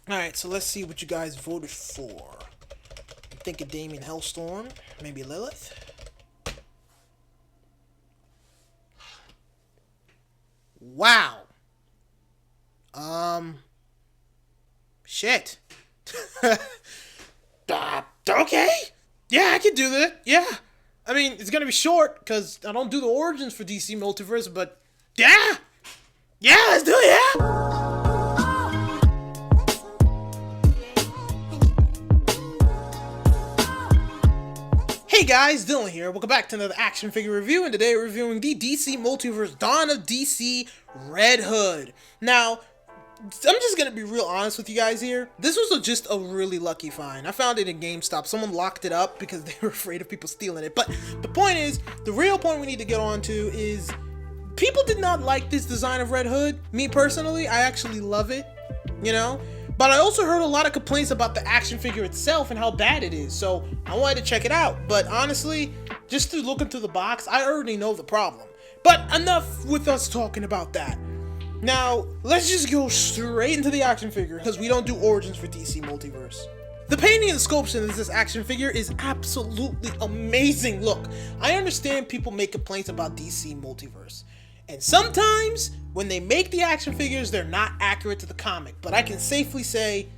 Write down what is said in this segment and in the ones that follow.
Alright, so let's see what you guys voted for. I'm thinking Damien Hellstorm, maybe Lilith. Wow. Um, shit. Okay. Yeah, I can do that. Yeah. I mean, it's gonna be short because I don't do the origins for DC Multiverse, but yeah. Yeah, let's do it. Yeah. Hey guys, Dylan here. Welcome back to another action figure review, and today we're reviewing the DC Multiverse Dawn of DC Red Hood. Now, I'm just gonna be real honest with you guys here. This was just a really lucky find. I found it in GameStop. Someone locked it up because they were afraid of people stealing it. But the point is, the real point we need to get on to is people did not like this design of Red Hood. Me personally, I actually love it, you know? But I also heard a lot of complaints about the action figure itself and how bad it is, so I wanted to check it out. But honestly, just through looking through the box, I already know the problem. But enough with us talking about that. Now, let's just go straight into the action figure, because we don't do origins for DC Multiverse. The painting and sculpture of this action figure is absolutely amazing. Look, I understand people make complaints about DC Multiverse. And sometimes, when they make the action figures, they're not accurate to the comic. But I can safely say,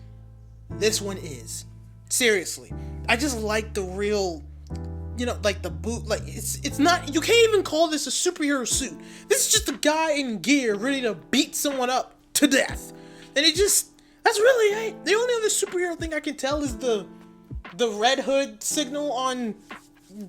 this one is. Seriously. I just like the real, you know, like the boot, like, it's not, you can't even call this a superhero suit. This is just a guy in gear ready to beat someone up to death. And it just, that's really it. The only other superhero thing I can tell is the Red Hood signal on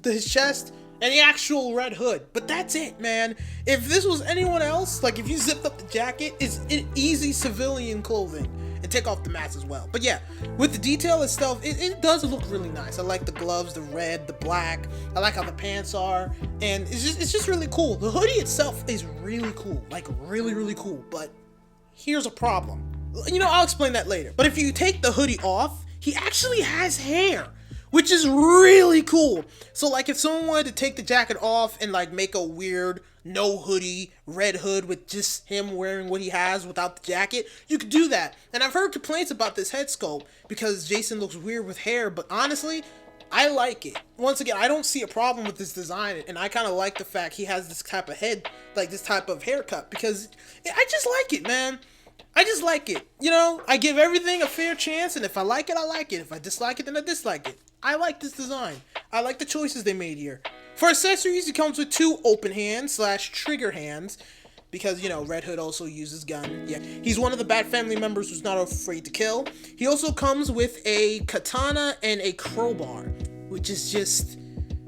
his chest. And the actual Red Hood. But that's it, man. If this was anyone else, like if you zipped up the jacket, it's easy civilian clothing. And take off the mask as well. But yeah, with the detail itself, it does look really nice. I like the gloves, the red, the black. I like how the pants are. And it's just really cool. The hoodie itself is really cool. Like really, really cool. But here's a problem. You know, I'll explain that later. But if you take the hoodie off, he actually has hair, which is really cool. So like if someone wanted to take the jacket off and like make a weird no hoodie Red Hood with just him wearing what he has without the jacket, you could do that. And I've heard complaints about this head sculpt because Jason looks weird with hair, but honestly, I like it. Once again, I don't see a problem with this design, and I kind of like the fact he has this type of head, like this type of haircut, because I just like it, man. I just like it. You know, I give everything a fair chance, and if I like it, I like it. If I dislike it, then I dislike it. I like this design. I like the choices they made here. For accessories, it comes with two open hands / trigger hands, because, you know, Red Hood also uses gun. Yeah, he's one of the Bat family members who's not afraid to kill. He also comes with a katana and a crowbar, which is just,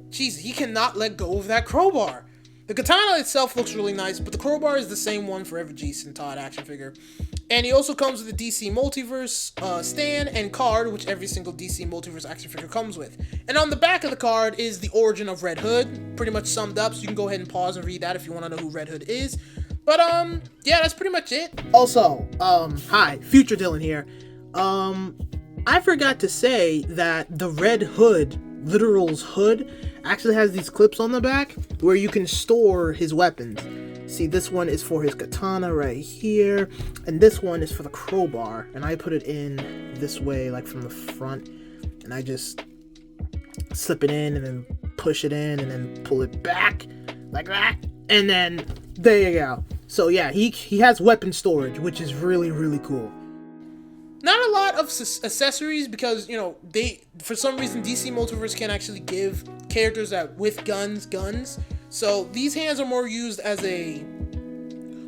jeez, he cannot let go of that crowbar. The katana itself looks really nice, but the crowbar is the same one for every Jason Todd action figure. And he also comes with a DC Multiverse stand and card, which every single DC Multiverse action figure comes with. And on the back of the card is the origin of Red Hood, pretty much summed up, so you can go ahead and pause and read that if you want to know who Red Hood is. But, yeah, that's pretty much it. Also, hi, Future Dylan here. I forgot to say that the Red Hood, literal's hood, actually has these clips on the back where you can store his weapons. See, this one is for his katana right here, and this one is for the crowbar, and I put it in this way, like from the front, and I just slip it in and then push it in and then pull it back like that, and then there you go. So yeah, he has weapon storage, which is really, really cool. Not a lot of accessories because, you know, they, for some reason, DC Multiverse can't actually give characters that with guns. So these hands are more used as a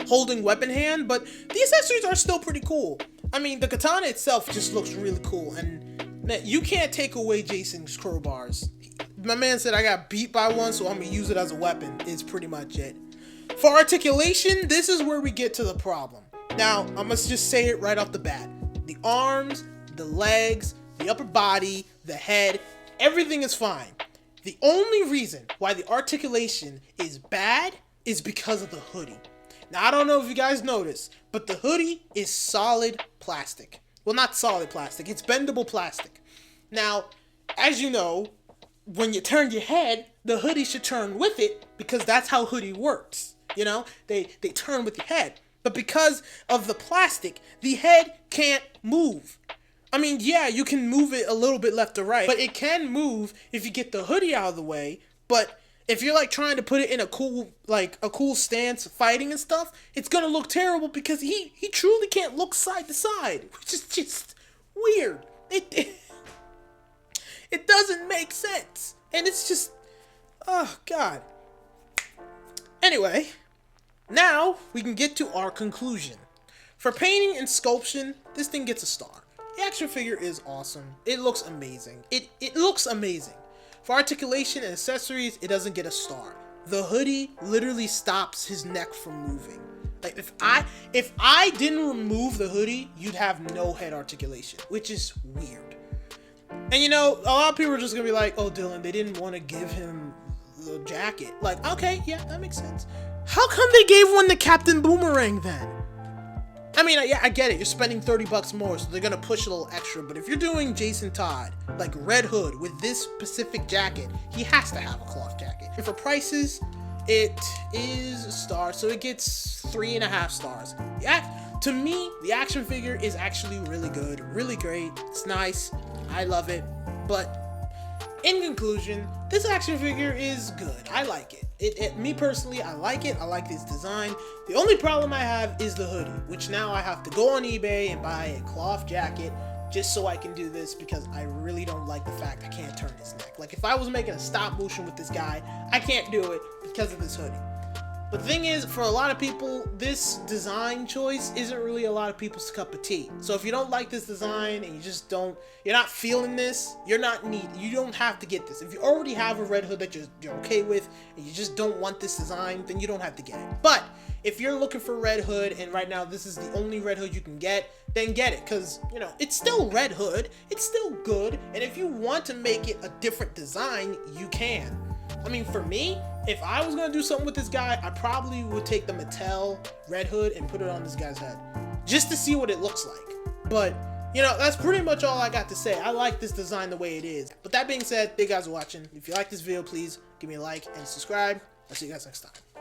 holding weapon hand, but the accessories are still pretty cool. I mean, the katana itself just looks really cool, and man, you can't take away Jason's crowbars. My man said I got beat by one, so I'm gonna use it as a weapon. Is pretty much it. For articulation, this is where we get to the problem. Now, I must just say it right off the bat. The arms, the legs, the upper body, the head, everything is fine. The only reason why the articulation is bad is because of the hoodie. Now, I don't know if you guys noticed, but the hoodie is solid plastic. Well, not solid plastic, it's bendable plastic. Now, as you know, when you turn your head, the hoodie should turn with it because that's how hoodie works. You know, they turn with your head. But because of the plastic, the head can't move. I mean, yeah, you can move it a little bit left to right, but it can move if you get the hoodie out of the way. But if you're like trying to put it in a cool stance fighting and stuff, it's gonna look terrible because he truly can't look side to side, which is just weird. It doesn't make sense, and it's just, oh god. Anyway, now we can get to our conclusion. For painting and sculpting, this thing gets a star. The action figure is awesome. It looks amazing. It looks amazing. For articulation and accessories, it doesn't get a star. The hoodie literally stops his neck from moving. Like if I didn't remove the hoodie, you'd have no head articulation, which is weird. And you know, a lot of people are just gonna be like, "Oh, Dylan, they didn't want to give him the jacket." Like, okay, yeah, that makes sense. How come they gave one to Captain Boomerang then? I mean, yeah, I get it. You're spending $30 more, so they're gonna push a little extra. But if you're doing Jason Todd, like Red Hood, with this specific jacket, he has to have a cloth jacket. And for prices, it is a star, so it gets 3.5 stars. Yeah, to me, the action figure is actually really good, really great. It's nice. I love it. But in conclusion, this action figure is good. I like it. Me personally, I like it. I like this design. The only problem I have is the hoodie, which now I have to go on eBay and buy a cloth jacket just so I can do this, because I really don't like the fact I can't turn his neck. Like, if I was making a stop motion with this guy, I can't do it because of this hoodie. But the thing is, for a lot of people, this design choice isn't really a lot of people's cup of tea. So if you don't like this design and you're not feeling this, you don't have to get this. If you already have a Red Hood that you're okay with and you just don't want this design, then you don't have to get it. But if you're looking for Red Hood and right now this is the only Red Hood you can get, then get it, because, you know, it's still Red Hood, it's still good, and if you want to make it a different design, you can. I mean, for me, if I was gonna do something with this guy, I probably would take the Mattel Red Hood and put it on this guy's head, just to see what it looks like. But, you know, that's pretty much all I got to say. I like this design the way it is. But that being said, thank you guys for watching. If you like this video, please give me a like and subscribe. I'll see you guys next time.